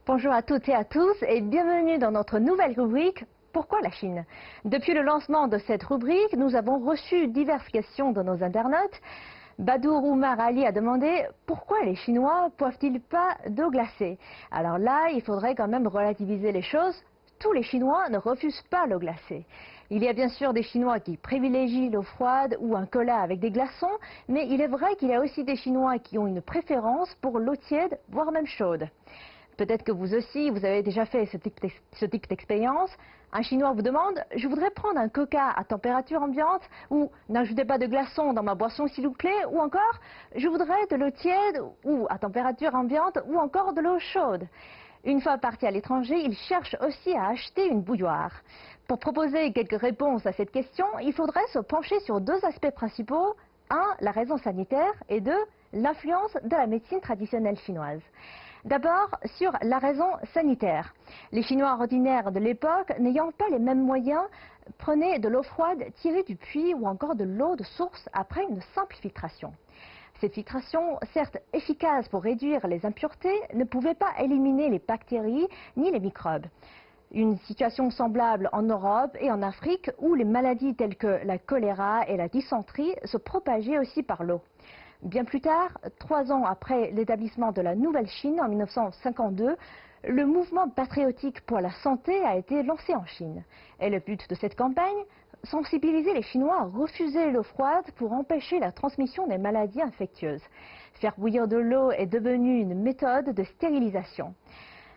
Bonjour à toutes et à tous et bienvenue dans notre nouvelle rubrique « Pourquoi la Chine ?» Depuis le lancement de cette rubrique, nous avons reçu diverses questions de nos internautes. Badour Oumar Ali a demandé « Pourquoi les Chinois ne boivent-ils pas d'eau glacée ?» Alors là, il faudrait quand même relativiser les choses. Tous les Chinois ne refusent pas l'eau glacée. Il y a bien sûr des Chinois qui privilégient l'eau froide ou un cola avec des glaçons, mais il est vrai qu'il y a aussi des Chinois qui ont une préférence pour l'eau tiède, voire même chaude. Peut-être que vous aussi, vous avez déjà fait ce type d'expérience. Un Chinois vous demande « Je voudrais prendre un coca à température ambiante » ou « N'ajoutez pas de glaçons dans ma boisson s'il vous plaît » ou encore « Je voudrais de l'eau tiède ou à température ambiante ou encore de l'eau chaude ». Une fois parti à l'étranger, il cherche aussi à acheter une bouilloire. Pour proposer quelques réponses à cette question, il faudrait se pencher sur deux aspects principaux. 1. La raison sanitaire et 2. L'influence de la médecine traditionnelle chinoise. D'abord, sur la raison sanitaire. Les Chinois ordinaires de l'époque, n'ayant pas les mêmes moyens, prenaient de l'eau froide tirée du puits ou encore de l'eau de source après une simple filtration. Cette filtration, certes efficace pour réduire les impuretés, ne pouvait pas éliminer les bactéries ni les microbes. Une situation semblable en Europe et en Afrique où les maladies telles que la choléra et la dysenterie se propageaient aussi par l'eau. Bien plus tard, 3 ans après l'établissement de la Nouvelle Chine en 1952, le mouvement patriotique pour la santé a été lancé en Chine. Et le but de cette campagne, sensibiliser les Chinois à refuser l'eau froide pour empêcher la transmission des maladies infectieuses. Faire bouillir de l'eau est devenu une méthode de stérilisation.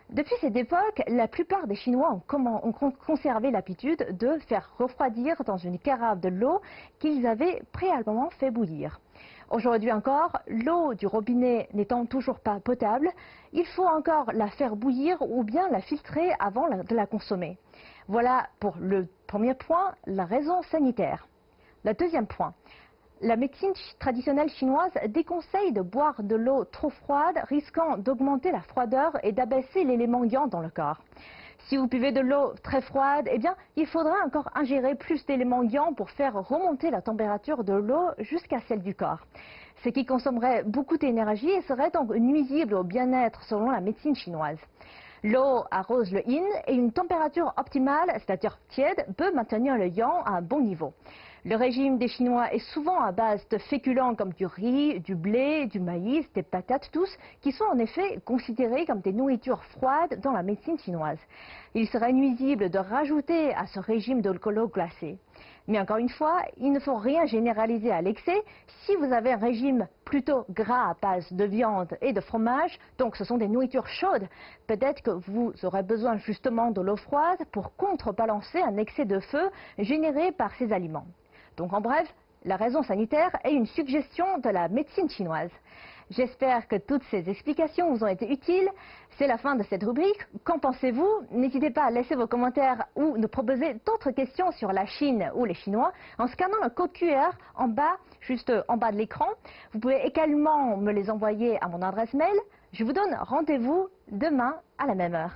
Depuis cette époque, la plupart des Chinois ont conservé l'habitude de faire refroidir dans une carafe de l'eau qu'ils avaient préalablement fait bouillir. Aujourd'hui encore, l'eau du robinet n'étant toujours pas potable, il faut encore la faire bouillir ou bien la filtrer avant de la consommer. Voilà pour le premier point, la raison sanitaire. Le deuxième point. La médecine traditionnelle chinoise déconseille de boire de l'eau trop froide, risquant d'augmenter la froideur et d'abaisser l'élément yang dans le corps. Si vous buvez de l'eau très froide, eh bien, il faudra encore ingérer plus d'éléments yang pour faire remonter la température de l'eau jusqu'à celle du corps. Ce qui consommerait beaucoup d'énergie et serait donc nuisible au bien-être selon la médecine chinoise. L'eau arrose le yin et une température optimale, c'est-à-dire tiède, peut maintenir le yang à un bon niveau. Le régime des Chinois est souvent à base de féculents comme du riz, du blé, du maïs, des patates tous, qui sont en effet considérés comme des nourritures froides dans la médecine chinoise. Il serait nuisible de rajouter à ce régime de l'eau glacée. Mais encore une fois, il ne faut rien généraliser à l'excès. Si vous avez un régime plutôt gras à base de viande et de fromage, donc ce sont des nourritures chaudes, peut-être que vous aurez besoin justement de l'eau froide pour contrebalancer un excès de feu généré par ces aliments. Donc en bref, la raison sanitaire est une suggestion de la médecine chinoise. J'espère que toutes ces explications vous ont été utiles. C'est la fin de cette rubrique. Qu'en pensez-vous? N'hésitez pas à laisser vos commentaires ou nous proposer d'autres questions sur la Chine ou les Chinois en scannant le code QR en bas, juste en bas de l'écran. Vous pouvez également me les envoyer à mon adresse mail. Je vous donne rendez-vous demain à la même heure.